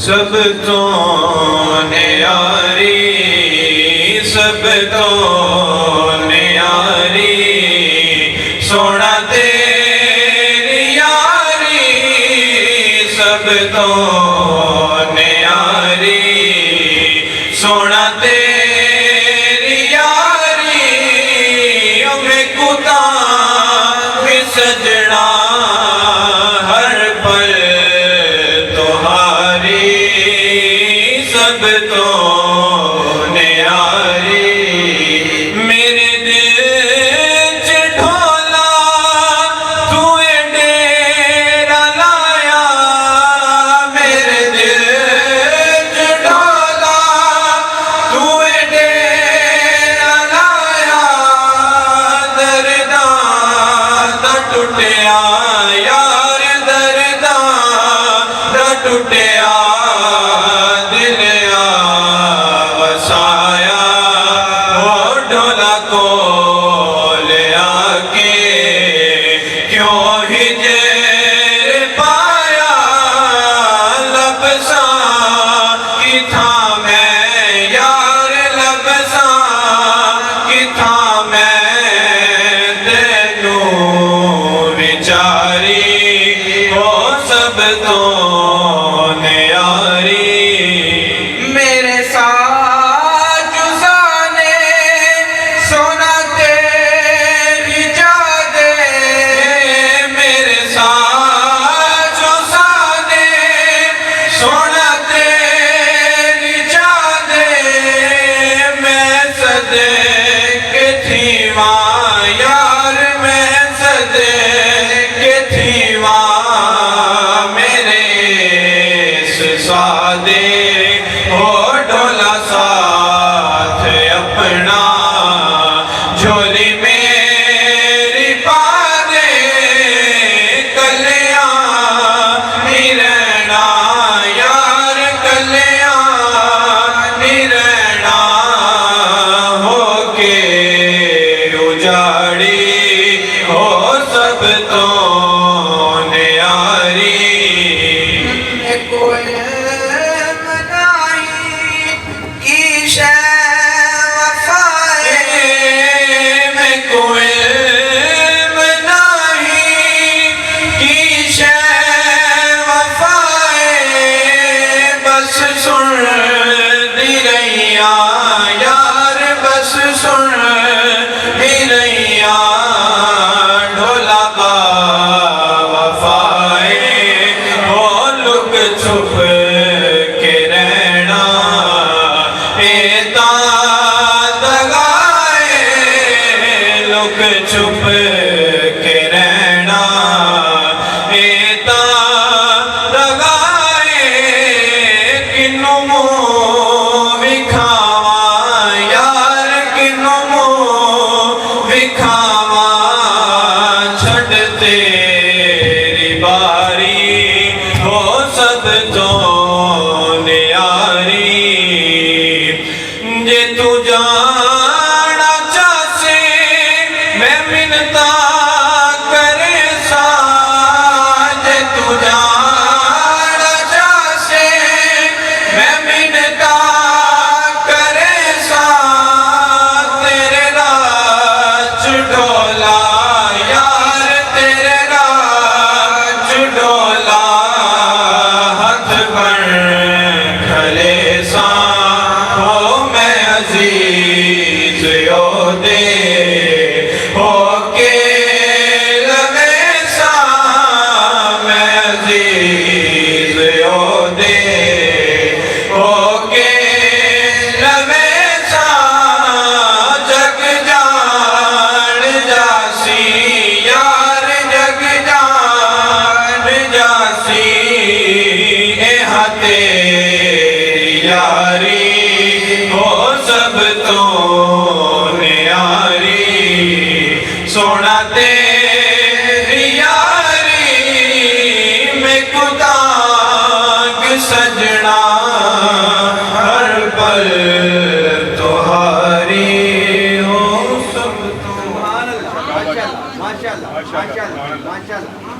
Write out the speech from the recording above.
सब तो न्यारी, सब तो न्यारी, सोना तेरी यारी, सब तो न्यारी, सोना तेरी यारी, मैं कुता भी सजना हर पल तोहारी, सब तो न्यारी, मेरे दिल च ढोला तू डेरा लाया, मेरे दिल च ढोला तू डेरा लाया, दर्दा दा टुटिया यार, दर्दा दा टुटिया दिल आ वसाया, वो ढोला को ले आके क्यों ही जेर पाया, लबसा कि था मैं यार, लबसा कि था मैं तेनू विचारी, वो सब तो न्यारी, मेरे साथ जुज़ाने सोना तेरी जादे, मेरे साथ जुज़ाने सोना तेरी जादे, मैं सदके थी वहाँ यार, मैं सदके थी वहाँ, मेरे सादे हो ढोला साथ अपना, झोली मेरी पादे, कलिया नी रहना यार, कलिया नी रहना, होके उजाड़ी हो सब तो न्यारी, कोई यार, बस सुन रैया, ढोला का वफाए, हो लुक छुप के रहना, एता दगाए, लुक छुप के रहना, एता दगाए, किन्नू मुँह विखावा यार, किन्नू मुँह विखावा, छड़ तेरी बारी, हो सब तो न्यारी, जे तू जाना चासे मैं मिन्नता करे सा, जे तू जाना चासे मैं मिन्नता करे सा, तेरे राज ढोला यार, तेरे राज ढोला, हाथ बन खले सा, हो मैं अजीज यो दे, हो के लगे सा, मैं अजीज यो दे, हो के लगे सा, जग जान जासी यार, जग जान जासी, ए तेरी यारी, हो सब तो न्यारी, सोना तेरी यारी, मैं खुदा सजना हर पल तोहारी, हो सब तो माशाल्लाह माशाल्लाह माशाल्लाह माशाल्लाह।